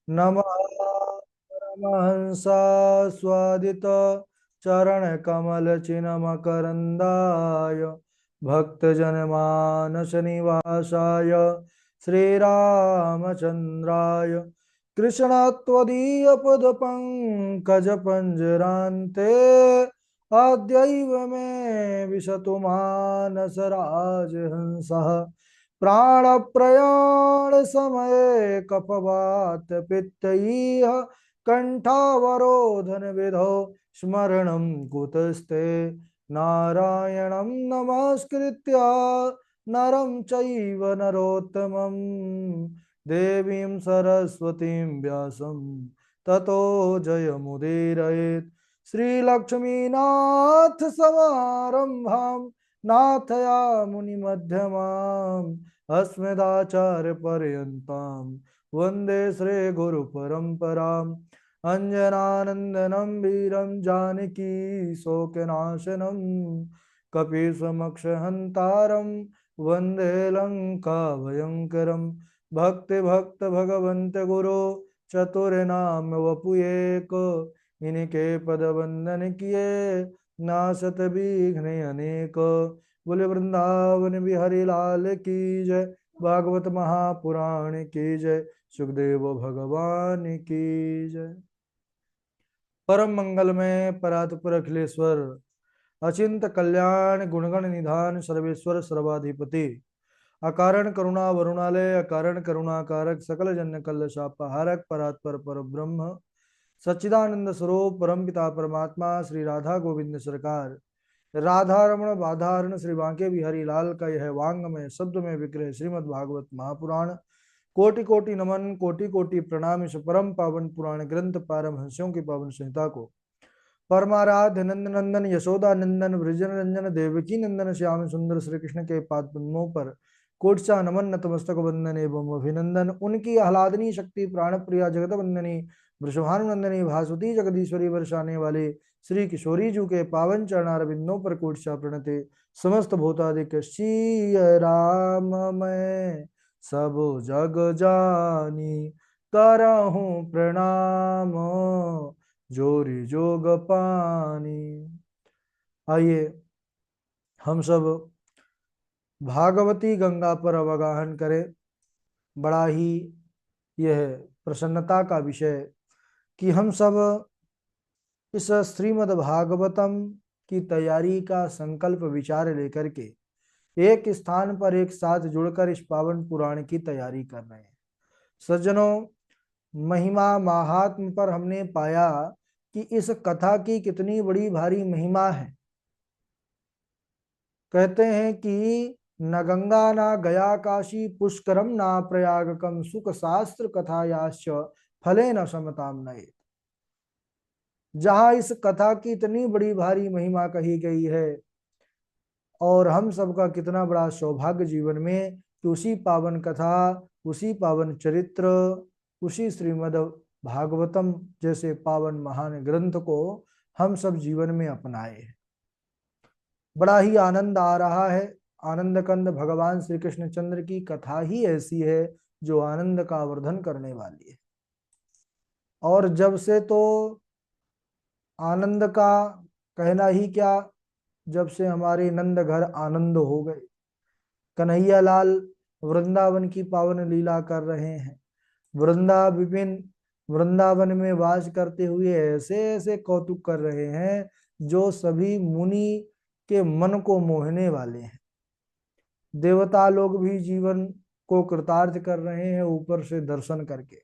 नमः परमहंसा स्वादित चरण कमल चिन्मकरन्दाय भक्तजनमानस निवासाय श्रीरामचन्द्राय कृष्णत्वदीय पद पंजरान्ते अद्यैव मे विशतु मानस राजहंसः प्राणप्रयाण समये कपवात पित्तैः कंठावरोधन विधौ स्मरणं कुतस्ते नारायणं नमस्कृत्य नरं चैव नरोत्तमं देवीं सरस्वतीं व्यासं ततो जयमुदीरयेत् श्रीलक्ष्मीनाथ समारंभां नाथया मुनिमध्यमाम् अस्मदाचार्यपर्यन्तां वन्दे श्रीगुरुपरम्पराम् अञ्जनानन्दनं वीरं जानकी शोकनाशनं कपीशमक्षहन्तारं वन्दे लङ्काभयङ्करं भक्तिभक्त भगवन्त गुरो चतुर्नाम वपुएक इनके पद वंदन किए नासत विघ्न अनेक। बोले वृंदावन बिहारी लाल की जय। भागवत महापुराण की जय। सुखदेव भगवान की जय। परम मंगल में परात्पर अखिलेश्वर अचिंत कल्याण गुणगण निधान सर्वेश्वर सर्वाधिपति अकारण करुणा वरुणालय अकारण करुणा कारक सकल जन कल शापाहारक परात्पर पर ब्रह्म सच्चिदानंद स्वरूप परमपिता परमात्मा श्री राधा गोविंद सरकार राधा रमण बाधारण श्री बांके बिहारी लाल का यह वांग में शब्द में विग्रह श्रीमद् भागवत महापुराण कोटि कोटि नमन कोटि कोटि प्रणाम। इस परम पावन पुराण ग्रंथ पारमहंस्यों की पावन संहिता को परमाराध्य नंद नंदन यशोदा नंदन वृजन रंजन देवकी नंदन श्याम सुंदर श्री कृष्ण के पाद पद्मों पर कोटसा नमन नतमस्तक वंदन एवं अभिनंदन। उनकी आह्लादनी शक्ति प्राण प्रिया जगत वंदनी वृषभानुनंदनी भासुती जगदीश्वरी वर्षाने वाले श्री किशोरी जू के पावन चरणार बिंदों पर कोटसा प्रणते समस्त भूतादिक श्री राम मैं सब जग जानी करहूं प्रणाम जोरी जोग पानी। आइए हम सब भागवती गंगा पर अवगाहन करें। बड़ा ही यह प्रसन्नता का विषय कि हम सब इस श्रीमद् भागवतम की तैयारी का संकल्प विचार लेकर के एक स्थान पर एक साथ जुड़कर इस पावन पुराण की तैयारी कर रहे हैं। सज्जनों, महिमा महात्म पर हमने पाया कि इस कथा की कितनी बड़ी भारी महिमा है। कहते हैं कि न गंगा ना गया काशी पुष्करम ना प्रयागकम सुख शास्त्र कथायाश्च फले न समताम नये। जहां इस कथा की इतनी बड़ी भारी महिमा कही गई है और हम सबका कितना बड़ा सौभाग्य जीवन में कि उसी पावन कथा उसी पावन चरित्र उसी श्रीमद् भागवतम जैसे पावन महान ग्रंथ को हम सब जीवन में अपनाए। बड़ा ही आनंद आ रहा है। आनंद कंद भगवान श्री कृष्ण चंद्र की कथा ही ऐसी है जो आनंद का वर्धन करने वाली है। और जब से तो आनंद का कहना ही क्या, जब से हमारे नंद घर आनंद हो गए, कन्हैया लाल वृंदावन की पावन लीला कर रहे हैं। वृंदावन में वास करते हुए ऐसे ऐसे कौतुक कर रहे हैं जो सभी मुनि के मन को मोहने वाले हैं। देवता लोग भी जीवन को कृतार्थ कर रहे हैं ऊपर से दर्शन करके।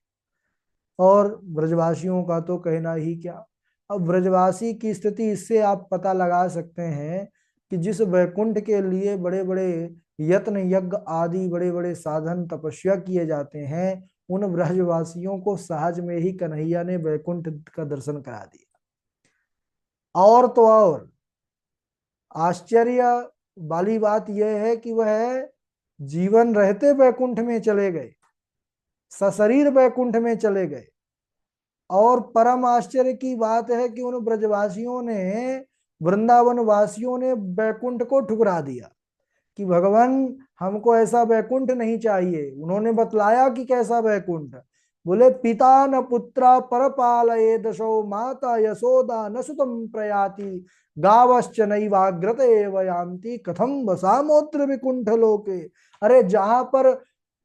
और ब्रजवासियों का तो कहना ही क्या। अब ब्रजवासी की स्थिति इससे आप पता लगा सकते हैं कि जिस वैकुंठ के लिए बड़े बड़े यत्न यज्ञ आदि बड़े बड़े साधन तपस्या किए जाते हैं, उन ब्रजवासियों को सहज में ही कन्हैया ने वैकुंठ का दर्शन करा दिया। और तो और आश्चर्य वाली बात यह है कि वह जीवन रहते वैकुंठ में चले गए, सशरीर वैकुंठ में चले गए। और परम आश्चर्य की बात है कि उन ब्रजवासियों ने वृंदावन वासियों ने वैकुंठ को ठुकरा दिया कि भगवान हमको ऐसा वैकुंठ नहीं चाहिए। उन्होंने बतलाया कि कैसा वैकुंठ, बोले पिता न पुत्रा परपालये दशो माता यशोदा न सुतम प्रयाति गावश्च नैवाग्रत एव यान्ति कथम वसामोत्र विकुंठ लोके। अरे जहां पर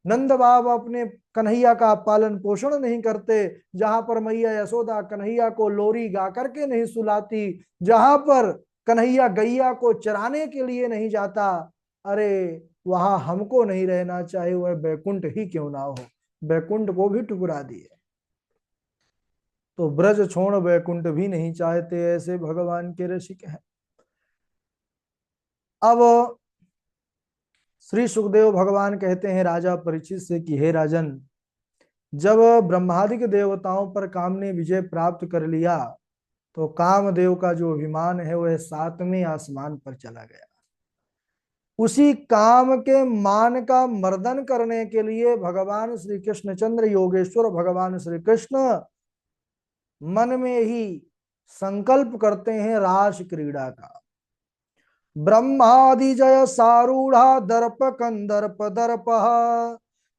नंद बाबा अपने कन्हैया का पालन पोषण नहीं करते, जहां पर मैया यशोदा कन्हैया को लोरी गा करके नहीं सुलाती, जहां पर कन्हैया गैया को चराने के लिए नहीं जाता, अरे वहां हमको नहीं रहना, चाहे वह बैकुंठ ही क्यों ना हो। बैकुंठ को भी ठुकरा दिए, तो ब्रज छोड़ बैकुंठ भी नहीं चाहते, ऐसे भगवान के रसिक हैं। अब श्री सुखदेव भगवान कहते हैं राजा परीक्षित से कि हे राजन, जब ब्रह्मादि के देवताओं पर काम ने विजय प्राप्त कर लिया, तो कामदेव का जो विमान है वह 7वें आसमान पर चला गया। उसी काम के मान का मर्दन करने के लिए भगवान श्री कृष्णचंद्र योगेश्वर भगवान श्री कृष्ण मन में ही संकल्प करते हैं रास क्रीड़ा का। ब्रह्मादि जय सारूढ़ा दर्प कंदर्प दर्प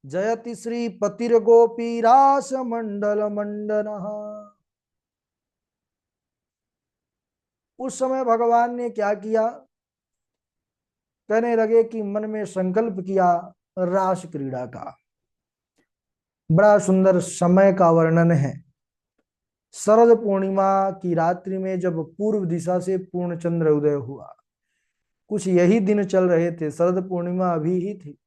जयति श्री पतिर गोपी रास मंडल मंडन। उस समय भगवान ने क्या किया, कहने लगे कि मन में संकल्प किया रास क्रीड़ा का। बड़ा सुंदर समय का वर्णन है। शरद पूर्णिमा की रात्रि में जब पूर्व दिशा से पूर्ण चंद्र उदय हुआ, कुछ यही दिन चल रहे थे, शरद पूर्णिमा अभी ही थी,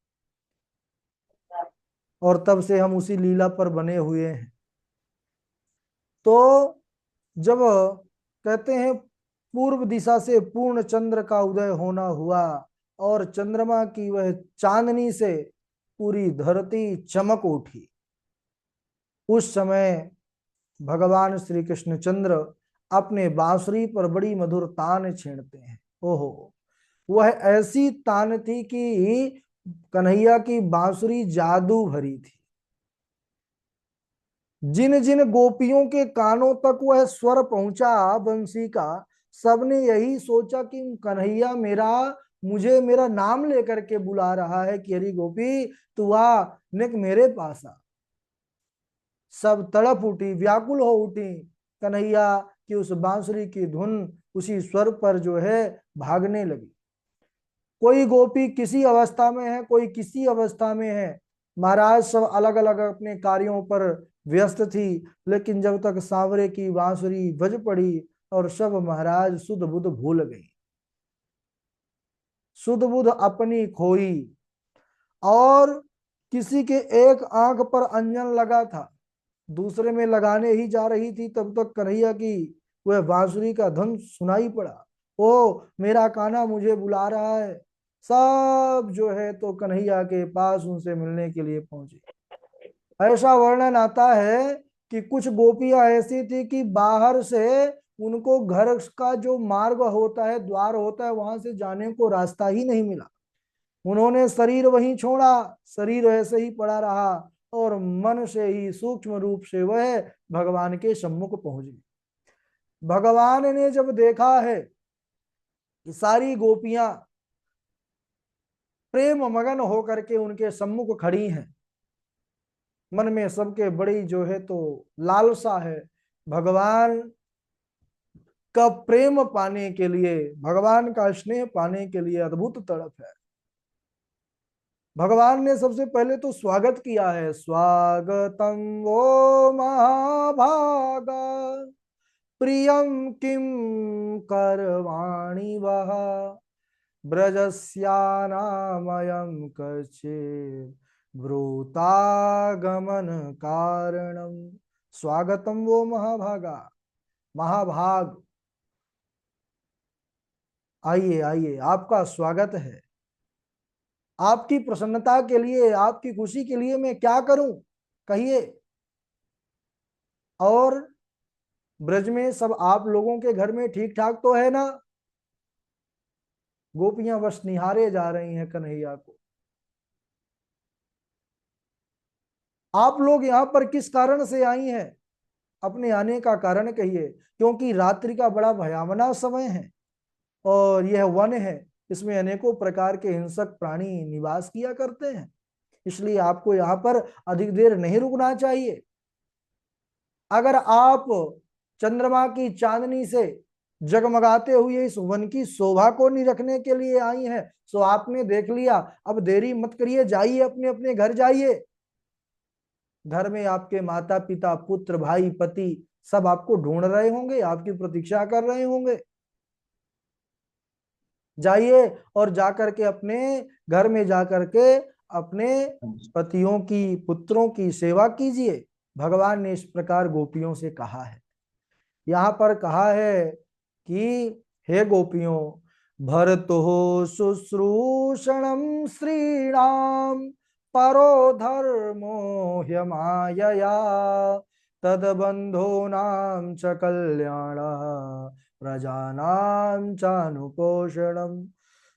और तब से हम उसी लीला पर बने हुए हैं। तो जब कहते हैं पूर्व दिशा से पूर्ण चंद्र का उदय होना हुआ और चंद्रमा की वह चांदनी से पूरी धरती चमक उठी, उस समय भगवान श्री कृष्णचंद्र अपने बांसुरी पर बड़ी मधुर तान छेड़ते हैं। ओहो, वह ऐसी तान थी कि कन्हैया की बांसुरी जादू भरी थी। जिन जिन गोपियों के कानों तक वह स्वर पहुंचा बंसी का, सबने यही सोचा कि कन्हैया मुझे मेरा नाम लेकर के बुला रहा है कि अरे गोपी तू आ, निक मेरे पास आ। सब तड़प उठी, व्याकुल हो उठी, कन्हैया की उस बांसुरी की धुन उसी स्वर पर जो है भागने लगी। कोई गोपी किसी अवस्था में है, कोई किसी अवस्था में है, महाराज सब अलग अलग अपने कार्यों पर व्यस्त थी, लेकिन जब तक सांवरे की बांसुरी बज पड़ी और सब महाराज सुध बुध भूल गई, सुध बुध अपनी खोई। और किसी के एक आंख पर अंजन लगा था, दूसरे में लगाने ही जा रही थी, तब तक कन्हैया की वह बांसुरी का धुन सुनाई पड़ा। ओ मेरा कान्हा मुझे बुला रहा है। सब जो है तो कन्हैया के पास उनसे मिलने के लिए पहुंचे। ऐसा वर्णन आता है कि कुछ गोपियां ऐसी थी कि बाहर से उनको घर का जो मार्ग होता है, द्वार होता है, वहां से जाने को रास्ता ही नहीं मिला। उन्होंने शरीर वहीं छोड़ा, शरीर ऐसे ही पड़ा रहा और मन से ही सूक्ष्म रूप से वह भगवान के सम्मुख पहुंच गए। भगवान ने जब देखा है कि सारी गोपियां प्रेम मगन होकर के उनके सम्मुख खड़ी हैं, मन में सबके बड़ी जो है तो लालसा है, भगवान का प्रेम पाने के लिए, भगवान का स्नेह पाने के लिए अद्भुत तड़प है। भगवान ने सबसे पहले तो स्वागत किया है, स्वागतम वो महाभागा प्रियम किम करवाणि वह ब्रजस्यानामयं कचित् ब्रूतागमन कारणम। स्वागतम वो महाभागा, महाभाग आइए आइए, आपका स्वागत है। आपकी प्रसन्नता के लिए, आपकी खुशी के लिए मैं क्या करूं, कहिए। और ब्रज में सब आप लोगों के घर में ठीक ठाक तो है ना। गोपियां बस निहारे जा रही हैं कन्हैया को। आप लोग यहाँ पर किस कारण से आई हैं, अपने आने का कारण कहिए। क्योंकि रात्रि का बड़ा भयावना समय है और यह वन है, इसमें अनेकों प्रकार के हिंसक प्राणी निवास किया करते हैं, इसलिए आपको यहाँ पर अधिक देर नहीं रुकना चाहिए। अगर आप चंद्रमा की चांदनी से जगमगाते हुए इस वन की शोभा को नहीं रखने के लिए आई हैं, सो आपने देख लिया, अब देरी मत करिए, जाइए अपने अपने घर जाइए। घर में आपके माता पिता पुत्र भाई पति सब आपको ढूंढ रहे होंगे, आपकी प्रतीक्षा कर रहे होंगे। जाइए और जाकर के अपने घर में जाकर के अपने पतियों की पुत्रों की सेवा कीजिए। भगवान ने इस प्रकार गोपियों से कहा है। यहाँ पर कहा है कि हे गोपियों, भरतो शुश्रूषणम श्रीणाम परो धर्मो ह्यमायया तदबंधो नाम च कल्याण प्रजानां चानुपोषणम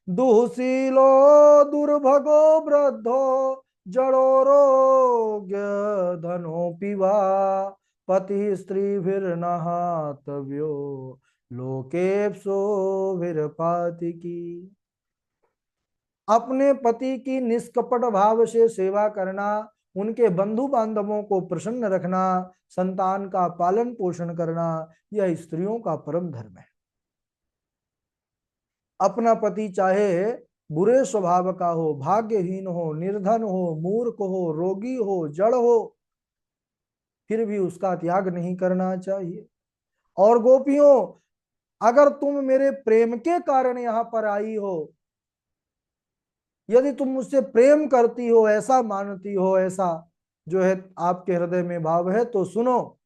दुःशीलो दुर्भगो वृद्धो जड़ोरोग्य धनोऽपि वा पति स्त्रीभिर्नहातव्यो लोकेप्सो विरपातिकी। अपने पति की निष्कपट भाव से सेवा करना, उनके बंधु बांधवों को प्रसन्न रखना, संतान का पालन पोषण करना, यह स्त्रियों का परम धर्म है। अपना पति चाहे बुरे स्वभाव का हो, भाग्यहीन हो, निर्धन हो, मूर्ख हो, रोगी हो, जड़ हो, फिर भी उसका त्याग नहीं करना चाहिए। और गोपियों, अगर तुम मेरे प्रेम के कारण यहां पर आई हो, यदि तुम मुझसे प्रेम करती हो, ऐसा मानती हो, ऐसा जो है आपके हृदय में भाव है, तो सुनो।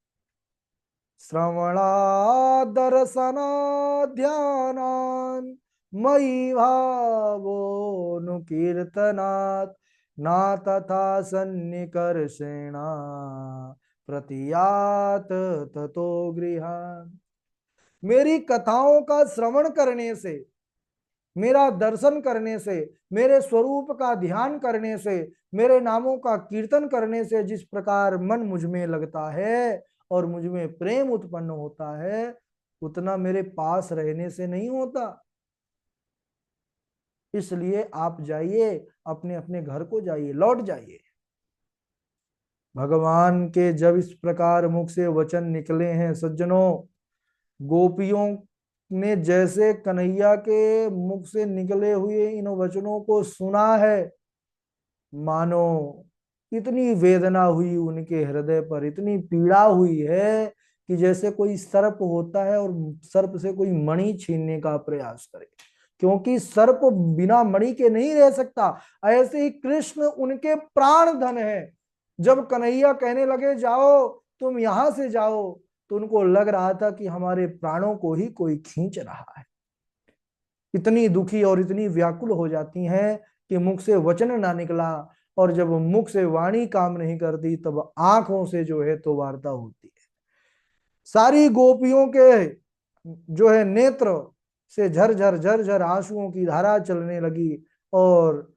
श्रवणा दर्शना ध्यानान् मयि भावोऽनुकीर्तनात् ना तथा सन्निकर्षेणा प्रतियात ततो गृहान्। मेरी कथाओं का श्रवण करने से, मेरा दर्शन करने से, मेरे स्वरूप का ध्यान करने से, मेरे नामों का कीर्तन करने से जिस प्रकार मन मुझ में लगता है और मुझ में प्रेम उत्पन्न होता है, उतना मेरे पास रहने से नहीं होता। इसलिए आप जाइए, अपने अपने घर को जाइए, लौट जाइए। भगवान के जब इस प्रकार मुख से वचन निकले हैं सज्जनों, गोपियों ने जैसे कन्हैया के मुख से निकले हुए इन वचनों को सुना है, मानो इतनी वेदना हुई उनके हृदय पर, इतनी पीड़ा हुई है कि जैसे कोई सर्प होता है और सर्प से कोई मणि छीनने का प्रयास करे, क्योंकि सर्प बिना मणि के नहीं रह सकता। ऐसे ही कृष्ण उनके प्राण धन है। जब कन्हैया कहने लगे जाओ, तुम यहां से जाओ, तो उनको लग रहा था कि हमारे प्राणों को ही कोई खींच रहा है। इतनी दुखी और इतनी व्याकुल हो जाती हैं कि मुख से वचन ना निकला, और जब मुख से वाणी काम नहीं करती तब आंखों से जो है तो वार्ता होती है। सारी गोपियों के जो है नेत्र से झरझर झरझर आंसुओं की धारा चलने लगी, और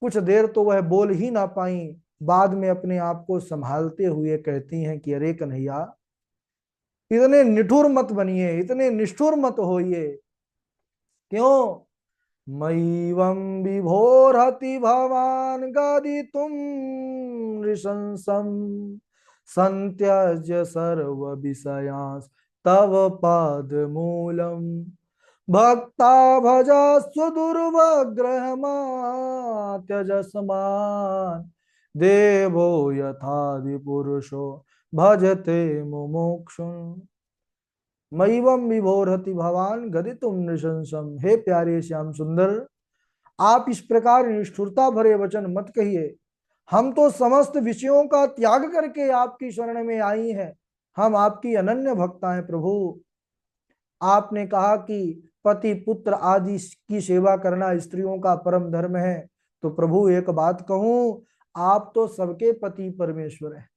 कुछ देर तो वह बोल ही ना पाई। बाद में अपने आप को संभालते हुए कहती हैं कि अरे कन्हैया, इतने निठुर मत बनिए, इतने निष्ठुर मत होइए। क्यों? मय्यं विभोरति भवान् गदितुं नृशंसं सन्त्यज्य सर्व विषयांस् तव पादमूलम् भक्ता भजस्व दुर्वग्रहमात्यजस्मान् देवो यथादि पुरुषो भजते मुमुक्षुम्। मयिवम विभोरति भवान गदितुम नृशंसम। हे प्यारे श्याम सुंदर, आप इस प्रकार निष्ठुरता भरे वचन मत कहिए। हम तो समस्त विषयों का त्याग करके आपकी शरण में आई हैं, हम आपकी अनन्य भक्ता हैं प्रभु। आपने कहा कि पति पुत्र आदि की सेवा करना स्त्रियों का परम धर्म है, तो प्रभु एक बात कहूं, आप तो सबके पति परमेश्वर हैं,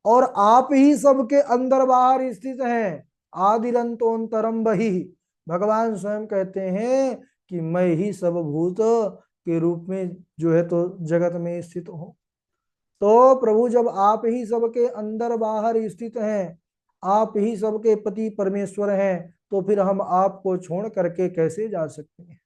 और आप ही सबके अंदर बाहर स्थित हैं। आदिरंतोन्तरम बहि, भगवान स्वयं कहते हैं कि मैं ही सब भूत के रूप में जो है तो जगत में स्थित हूं। तो प्रभु, जब आप ही सबके अंदर बाहर स्थित हैं, आप ही सबके पति परमेश्वर हैं, तो फिर हम आपको छोड़ करके कैसे जा सकते हैं।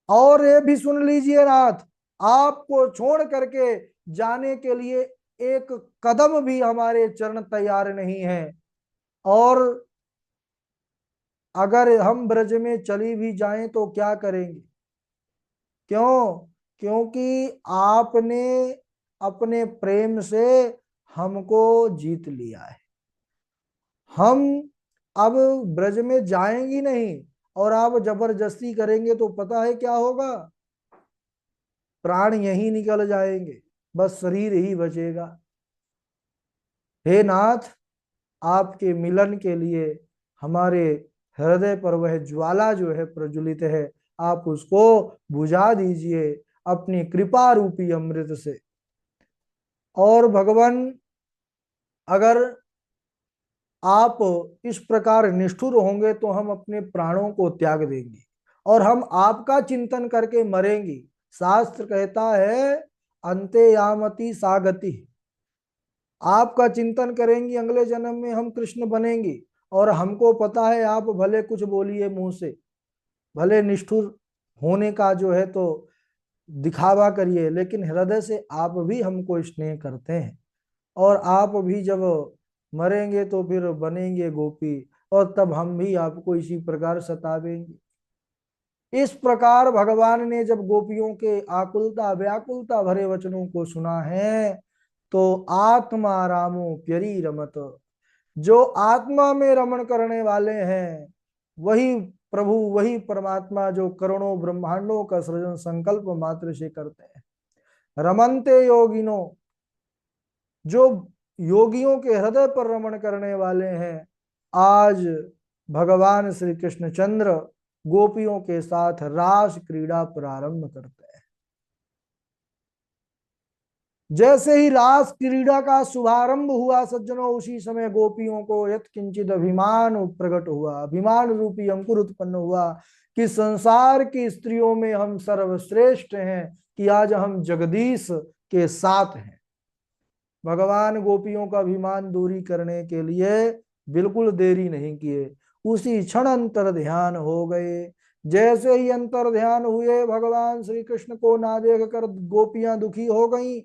और ये भी सुन लीजिए नाथ, आपको छोड़ करके जाने के लिए एक कदम भी हमारे चरण तैयार नहीं है। और अगर हम ब्रज में चली भी जाएं तो क्या करेंगे? क्यों? क्योंकि आपने अपने प्रेम से हमको जीत लिया है। हम अब ब्रज में जाएंगी नहीं, और आप जबरदस्ती करेंगे तो पता है क्या होगा? प्राण यहीं निकल जाएंगे, बस शरीर ही बचेगा। हे नाथ, आपके मिलन के लिए हमारे हृदय पर वह ज्वाला जो है प्रज्वलित है, आप उसको बुझा दीजिए अपनी कृपा रूपी अमृत से। और भगवान, अगर आप इस प्रकार निष्ठुर होंगे तो हम अपने प्राणों को त्याग देंगे और हम आपका चिंतन करके मरेंगे। शास्त्र कहता है अंते यामति सागति, आपका चिंतन करेंगी अगले जन्म में हम कृष्ण बनेंगे। और हमको पता है आप भले कुछ बोलिए मुंह से, भले निष्ठुर होने का जो है तो दिखावा करिए, लेकिन हृदय से आप भी हमको स्नेह करते हैं। और आप भी जब मरेंगे तो फिर बनेंगे गोपी, और तब हम भी आपको इसी प्रकार सतावेंगे। इस प्रकार भगवान ने जब गोपियों के आकुलता व्याकुलता भरे वचनों को सुना है, तो आत्मा रामो प्यरी रमत, जो आत्मा में रमण करने वाले हैं वही प्रभु, वही परमात्मा जो करोड़ों ब्रह्मांडों का सृजन संकल्प मात्र से करते हैं। रमनते योगिनो, जो योगियों के हृदय पर रमण करने वाले हैं, आज भगवान श्री कृष्णचंद्र गोपियों के साथ रास क्रीड़ा प्रारंभ करते हैं। जैसे ही रास क्रीड़ा का शुभारंभ हुआ सज्जनों, उसी समय गोपियों को यत किंचित अभिमान प्रकट हुआ, अभिमान रूपी अंकुर उत्पन्न हुआ कि संसार की स्त्रियों में हम सर्वश्रेष्ठ हैं, कि आज हम जगदीश के साथ हैं। भगवान गोपियों का अभिमान दूरी करने के लिए बिल्कुल देरी नहीं किए, उसी क्षण अंतर ध्यान हो गए। जैसे ही अंतर ध्यान हुए, भगवान श्री कृष्ण को ना देख कर गोपियां दुखी हो गईं,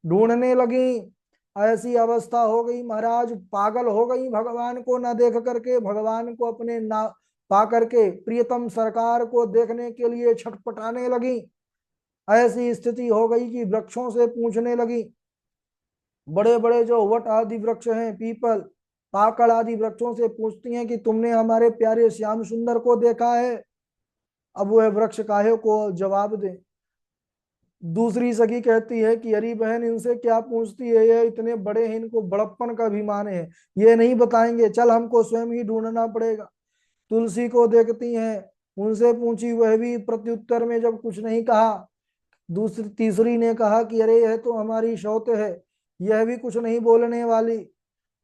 ढूंढने लगी। ऐसी अवस्था हो गई महाराज, पागल हो गई भगवान को न देख करके, भगवान को अपने ना पा करके प्रियतम सरकार को देखने के लिए छटपटाने लगी। ऐसी स्थिति हो गई कि वृक्षों से पूछने लगी, बड़े बड़े जो वट आदि वृक्ष हैं, पीपल पाकड़ आदि वृक्षों से पूछती हैं कि तुमने हमारे प्यारे श्याम सुंदर को देखा है? अब वह वृक्ष काहे को जवाब दे। दूसरी सखी कहती है कि अरे बहन, इनसे क्या पूछती है, ये इतने बड़े हैं, इनको बड़प्पन का अभिमान है, ये नहीं बताएंगे, चल हमको स्वयं ही ढूंढना पड़ेगा। तुलसी को देखती हैं, उनसे पूछी, वह भी प्रत्युत्तर में जब कुछ नहीं कहा। दूसरी तीसरी ने कहा कि अरे यह तो हमारी शौत है, यह भी कुछ नहीं बोलने वाली।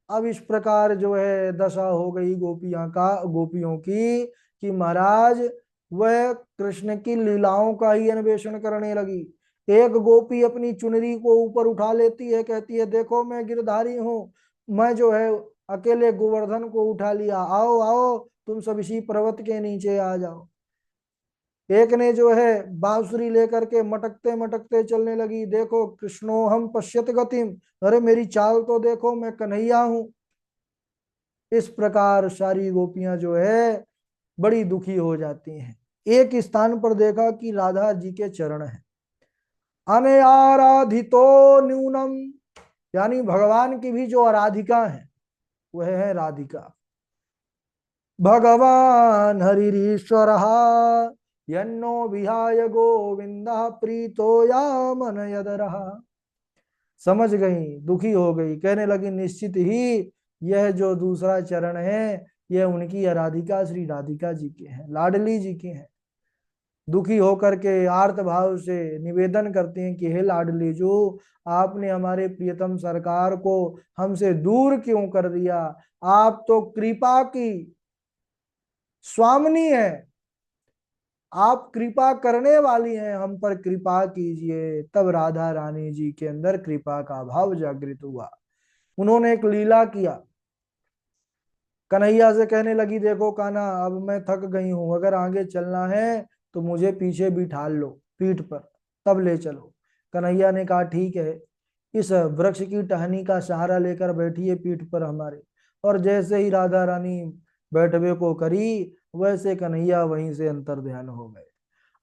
अब इस प्रकार जो है दशा हो गई गोपियों की, कि महाराज वह कृष्ण की लीलाओं का ही अन्वेषण करने लगी। एक गोपी अपनी चुनरी को ऊपर उठा लेती है, कहती है देखो मैं गिरधारी हूं, मैं जो है अकेले गोवर्धन को उठा लिया, आओ आओ तुम सब इसी पर्वत के नीचे आ जाओ। एक ने जो है बांसुरी लेकर के मटकते मटकते चलने लगी, देखो कृष्णो हम पश्यत गतिम, अरे मेरी चाल तो देखो, मैं कन्हैया हूं। इस प्रकार सारी गोपियां जो है बड़ी दुखी हो जाती हैं। एक स्थान पर देखा कि राधा जी के चरण हैं। अनयाराधितो न्यूनम, यानी भगवान की भी जो आराधिका है वह है राधिका। भगवान हरिश्वर यन्नो विहाय गोविंद प्रीतो या मन यद रहा। समझ गई, दुखी हो गई, कहने लगी निश्चित ही यह जो दूसरा चरण है यह उनकी आराधिका श्री राधिका जी के हैं, लाडली जी के हैं। दुखी होकर के आर्त भाव से निवेदन करते हैं कि हे लाडली जो, आपने हमारे प्रियतम सरकार को हमसे दूर क्यों कर दिया? आप तो कृपा की स्वामिनी है, आप कृपा करने वाली हैं, हम पर कृपा कीजिए। तब राधा रानी जी के अंदर कृपा का भाव जागृत हुआ। उन्होंने एक लीला किया, कन्हैया से कहने लगी देखो कान्हा, अब मैं थक गई हूं, अगर आगे चलना है तो मुझे पीछे बिठा लो पीठ पर, तब ले चलो। कन्हैया ने कहा ठीक है। इस वृक्ष की टहनी का सहारा लेकर बैठी है पीठ पर हमारे। और जैसे ही राधा रानी बैठवे को करी, वैसे कन्हैया वहीं से अंतर ध्यान हो गए।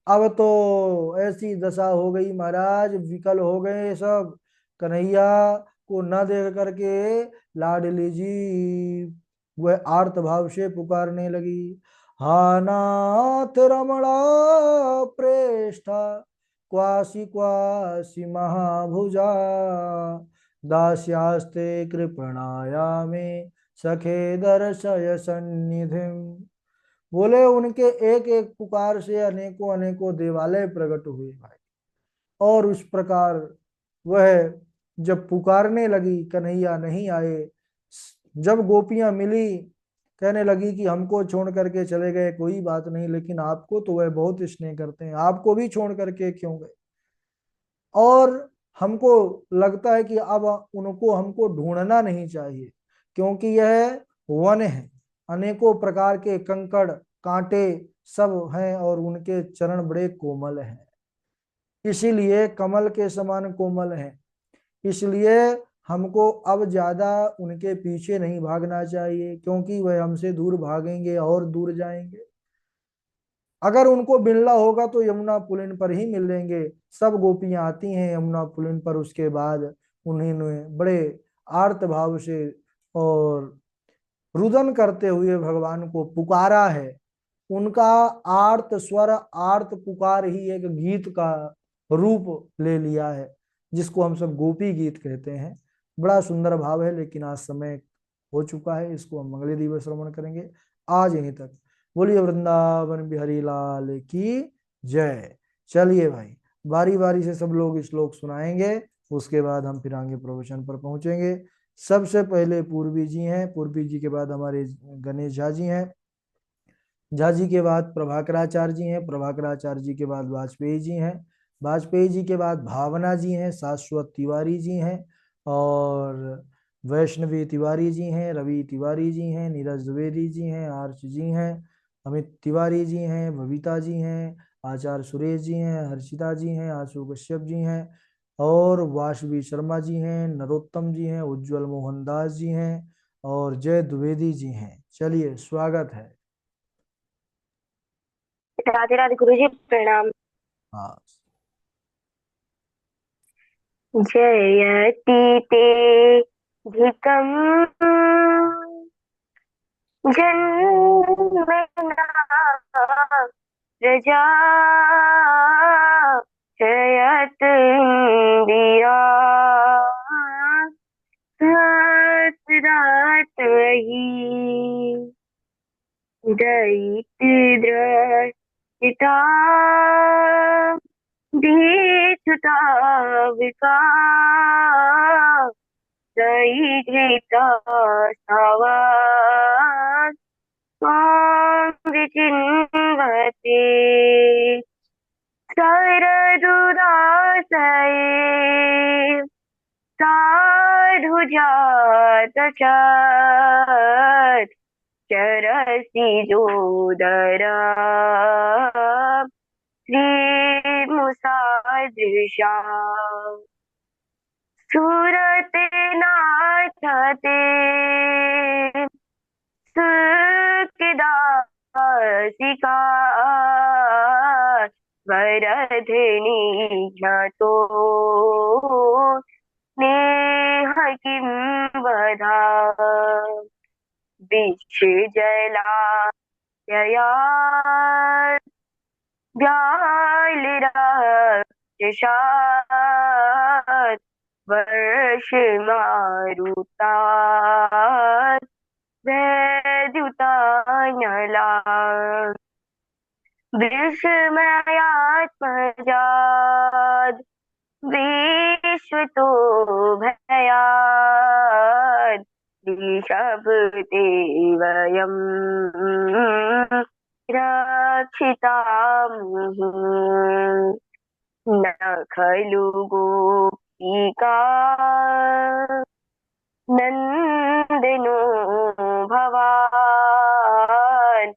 अब तो ऐसी दशा हो गई महाराज, विकल हो गए सब। कन्हैया को न देख करके लाडली जी वह आर्त भाव से पुकारने लगी, हा नाथ रमणा प्रेष्ठा क्वासी क्वासी महाभुजा दास्यास्ते कृपणाया में सखे दर्शय सन्निधिम। बोले उनके एक एक पुकार से अनेकों अनेकों देवालय प्रकट हुए भाई। और उस प्रकार वह जब पुकारने लगी, कन्हैया नहीं आए। जब गोपियां मिली, कहने लगी कि हमको छोड़ करके चले गए कोई बात नहीं, लेकिन आपको तो वह बहुत स्नेह करते हैं, आपको भी छोड़ करके क्यों गए। और हमको लगता है कि अब उनको हमको ढूंढना नहीं चाहिए, क्योंकि यह वन है, अनेकों प्रकार के कंकड़ कांटे सब हैं और उनके चरण बड़े कोमल हैं, इसीलिए कमल के समान कोमल हैं। इसलिए हमको अब ज्यादा उनके पीछे नहीं भागना चाहिए, क्योंकि वह हमसे दूर भागेंगे और दूर जाएंगे। अगर उनको मिलना होगा तो यमुना पुलिन पर ही मिलेंगे। सब गोपियां आती हैं यमुना पुलिन पर, उसके बाद उन्होंने बड़े आर्त भाव से और रुदन करते हुए भगवान को पुकारा है। उनका आर्त स्वर, आर्त पुकार ही एक गीत का रूप ले लिया है, जिसको हम सब गोपी गीत कहते हैं। बड़ा सुंदर भाव है, लेकिन आज समय हो चुका है, इसको हम अगले दिवस श्रवण करेंगे। आज यहीं तक। बोलिए वृंदावन बिहारी लाल की जय। चलिए भाई, बारी बारी से सब लोग श्लोक सुनाएंगे, उसके बाद हम फिर आगे प्रवचन पर पहुंचेंगे। सबसे पहले पूर्वी जी हैं, पूर्वी जी के बाद हमारे गणेश झा जी हैं, झा जी के बाद प्रभाकराचार्य जी हैं, प्रभाकराचार्य जी के बाद वाजपेयी जी हैं, वाजपेयी जी के बाद भावना जी हैं, शाश्वत तिवारी जी हैं, और वैष्णवी तिवारी जी हैं, रवि तिवारी जी हैं, नीरज द्विवेदी जी हैं, आर्च जी हैं, अमित तिवारी जी हैं, बबीता जी हैं, आचार्य सुरेश जी हैं, हर्षिता जी हैं, आशु कश्यप जी हैं, और वाशवी शर्मा जी हैं, नरोत्तम जी हैं, उज्जवल मोहन दास जी हैं, और जय द्विवेदी जी हैं। चलिए स्वागत है। राधे राधे गुरु जी, प्रणाम। हाँ। जयति ते धिकम् जन्मना प्रजा जयत इंदिरा सतरात्वयी दयिद्रष्टा दीक्षुता विकास दयिता सावास त्वां विचिन्वते सरदुदासये साधुजातचर चरसि जोदरा श्रीमुसादृशा सुरते नाथते सुखदासिका वरधिनी ज्ञातो नेह किं वदा विषजला यया व्यालिराक्षसात् वर्षमारुतात् वैद्युतानलात् विस्मयात्मजात् विश्वतो भयात् ऋषभते वयम् रक्षिताम् न खलु गोपिका नन्दनो भवान्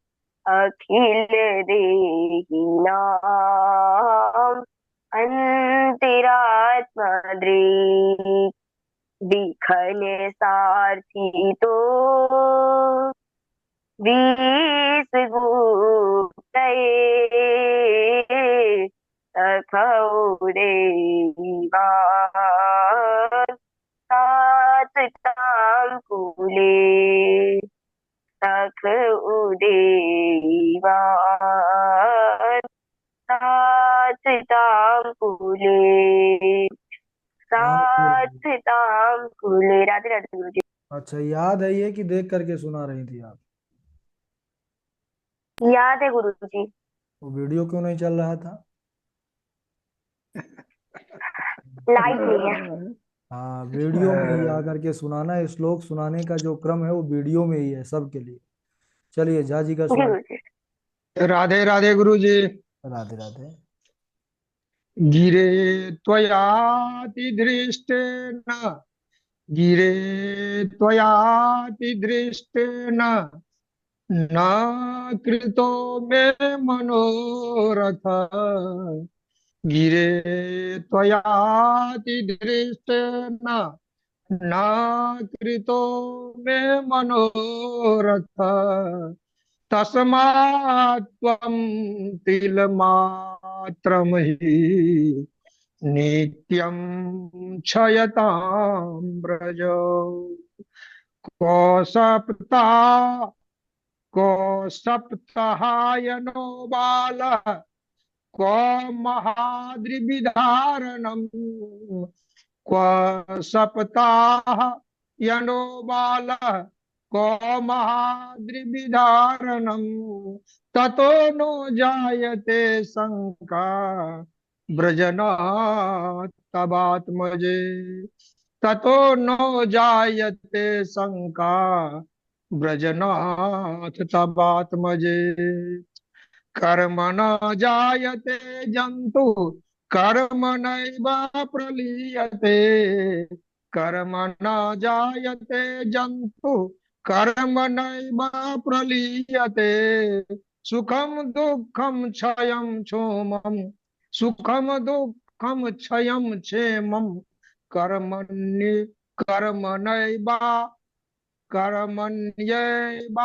अखिल देहिनां अंतरात्मा दिखने सारथी तो बीस गुप्त सखौ देवान सात तांकुले सखौ देवान सात तांकुले हाँ सात तांकुले। राधे राधे गुरु जी। अच्छा, याद है ये कि देख करके सुना रही थी आप? याद है गुरु जी। वो वीडियो क्यों नहीं चल रहा था? लाइट नहीं है। हाँ, वीडियो में ही आकर के सुनाना है। श्लोक सुनाने का जो क्रम है वो वीडियो में ही है सबके लिए। चलिए, झा जी का जी स्वागत। गुरु जी। राधे राधे गुरु जी। राधे राधे। गिरे त्वयातिदृष्टेन, गिरे त्वयातिदृष्टेन न कृतो मे मनोरथ, गिरे त्वयातिदृष्टेन न कृतो मे मनोरथ, तस्मात् त्वं तिलमात्रमहि नित्यं क्षयतां व्रज। को सप्ताह को सप्ताहायनो बालः, को महाद्रिविधारणम्, क्व सप्ताह यनो बालः, को महाद्रिविधारणम्, ततो नो जायते शंका व्रजनात् तवात्मजे, ततो नो जायते शंका व्रजनाथ तवात्मजे। कर्म न जायते जंतु, कर्म नैव प्रलीयते, कर्म न जायते जंतु, कर्म नैव प्रलीयते, सुखम दुःखम क्षयं क्षोमम, सुखम दुःखम क्षयं क्षेमम, कर्मण्य कर्म नैव कर्मण्येव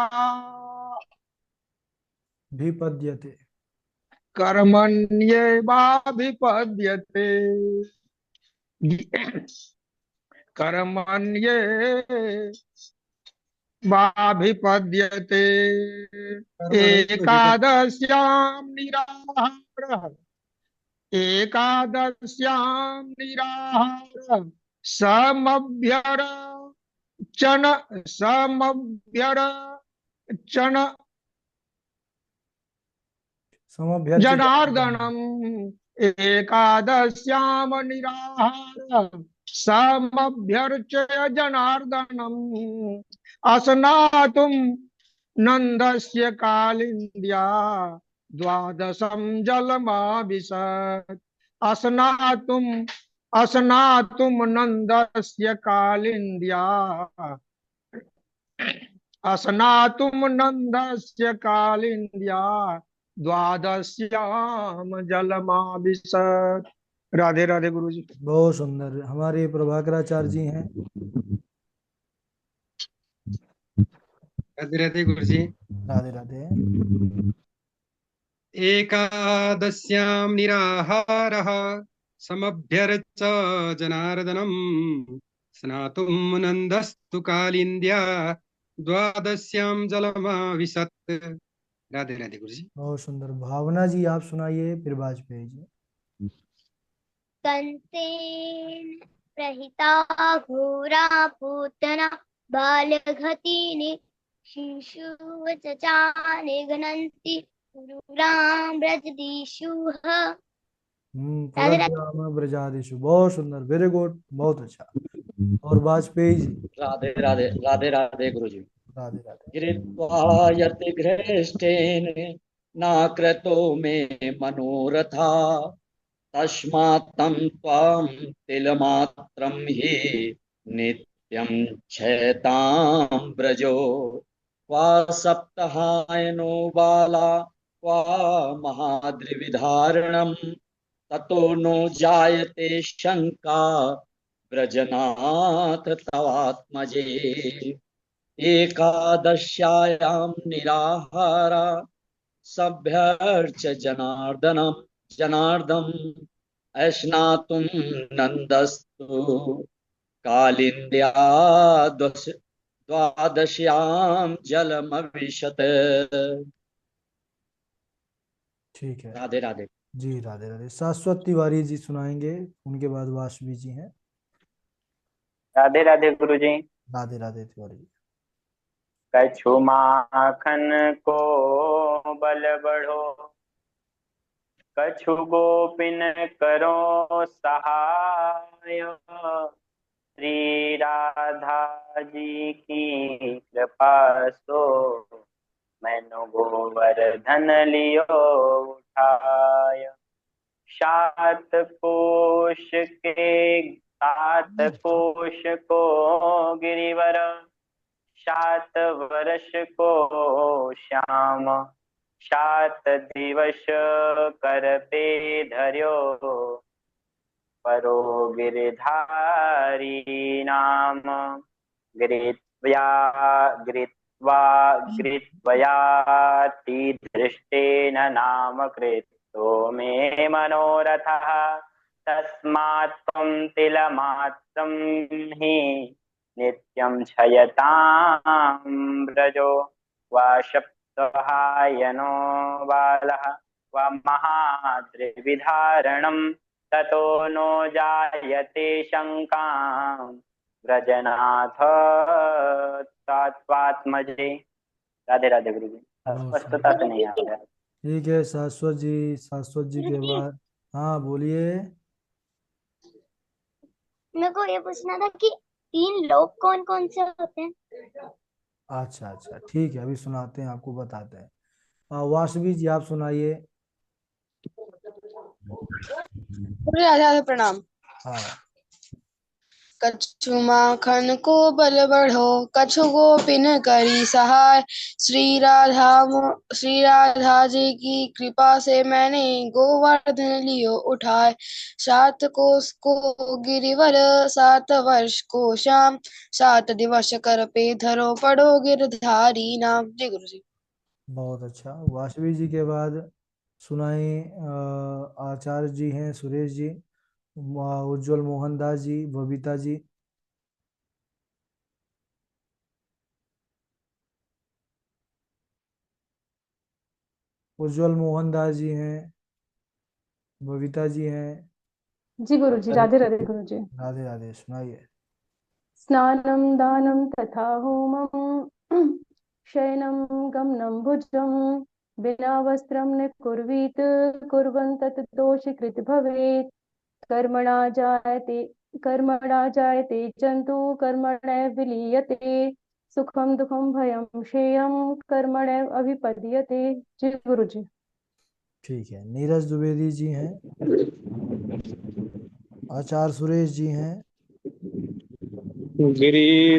विपद्यते। कर्मण्येवाभिपद्यते, कर्मण्येवाभिपद्यते। कर्मणैव एकादश्यां निराहारः, एकादश्यां निराहारः, समभ्यर्चन समभ्यर्चन समभ्यर्च्य जनार्दन। जनार्दनम्, एकादश्याम निराहार समभ्यर्चय जनार्दनम्, अस्नातुम् नन्दस्य कालिन्द्या द्वादशं जलमाविशत्, अस्नातुम् अस्नातुम् नन्दस्य कालिन्द्या, अस्नातुम् नन्दस्य कालिन्द्या द्वादश्याम जलमाविशत्। राधे राधे गुरु जी। बहुत सुंदर। हमारे प्रभाकराचार्य जी हैं। राधे राधे गुरु जी। राधे राधे। एकादश्यां निराहारः समभ्यर्च जनार्दनम्, स्नातुं नन्दस्तु कालिन्द्या द्वादश्यां जलमाविशत्। राधे राधे गुरु जी। बहुत सुंदर। भावना जी आप सुनाइए, फिर वाजपेयी जी। कंसेन प्रहिता घोरा पूतना बालघतीनि शिशुवचचाने घ्नन्ति पुरूरां ब्रजदीशुः। राधे राधे। पुरंदराम ब्रजादिशु। बहुत सुंदर, वेरी गुड, बहुत अच्छा। और वाजपेयी जी। राधे राधे राधे राधे गुरु जी। राधे राधे। गिरित्वा यतिघ्रेष्ठेन नाक्रतो मे मनोरथा, तस्मात् तं त्वां तिलमात्रं हि नित्यं क्षयतां व्रजो, क्वा सप्ताहायनो बाला क्वा महाद्रिविधारणम्, ततो नो जायते शंका व्रजनाथ तवात्मजे। एकादश्यायां निराहारा सभ्यर्च जनार्दनम् अश्नातुं नन्दस्तु कालिन्द्या द्वादश्यां जलमविशत्। ठीक है राधे राधे। जी, राधे राधे। शाश्वत तिवारी जी सुनाएंगे, उनके बाद वासवी जी हैं। राधे राधे गुरु जी। राधे राधे तिवारी जी। कछु माखन को बल बढ़ो, कछु गोपिन करो सहाय। श्री राधा जी की कृपा सो, मैंने गोवर्धन लियो उठाय। सात कोश को गिरिवर, 7 वर्ष को श्याम। 7 दिवस कर पे धर्यो, परो गिरधारी नाम। गिरित्वा गिरित्वयाति दृष्टेन नाम कृतो मे मनोरथः। तस्मात् त्वं तिलमात्रं हि नित्यं क्षयतां व्रजो। वा सप्तहायनो बालः वा महाद्रिविधारणं, ततो नो जायते शंकां व्रजनाथ तत्त्वात्मजे। राधे राधे गुरु जी। बहुत स्पष्टता से सुंदर। नहीं आ रहा है। ठीक है शाश्वत जी, शाश्वत जी के बाद हाँ बोलिए। मेरे को ये पूछना था कि 3 लोग कौन कौन से होते हैं? अच्छा अच्छा ठीक है, अभी सुनाते हैं, आपको बताते हैं। वासवी जी आप सुनाइए। राधे राधे प्रणाम। हाँ कछु माखन को बल बढ़ो, कछु गोपिन करी सहाय। श्री राधा जी की कृपा से मैंने गोवर्धन लियो उठाए। 7 कोस को गिरिवर, 7 वर्ष को श्याम। 7 दिवस कर पे धरो, पढ़ो गिरधारी नाम। जय गुरु जी। बहुत अच्छा। वासवी जी के बाद सुनाई आचार्य जी हैं, सुरेश जी, उज्जवल मोहन दास जी, बबीता जी। उज्जवल मोहन दास जी हैं, बबीता जी हैं। जी गुरु जी, राधे राधे गुरु जी। राधे राधे, सुनाइए। स्नानं दानं तथा होमं शयनं गमनं भुजं विना वस्त्रं न कुर्वीत कुर्वन् तत् दोषीकृत भवेत्। कर्मणा जायते जन्तु कर्मणैव विलीयते। सुखम दुखम भयम श्रेयम कर्मणैव अभिपद्यते। जी गुरु जी। ठीक है, नीरज द्विवेदी जी हैं, आचार्य सुरेश जी हैं। गिरी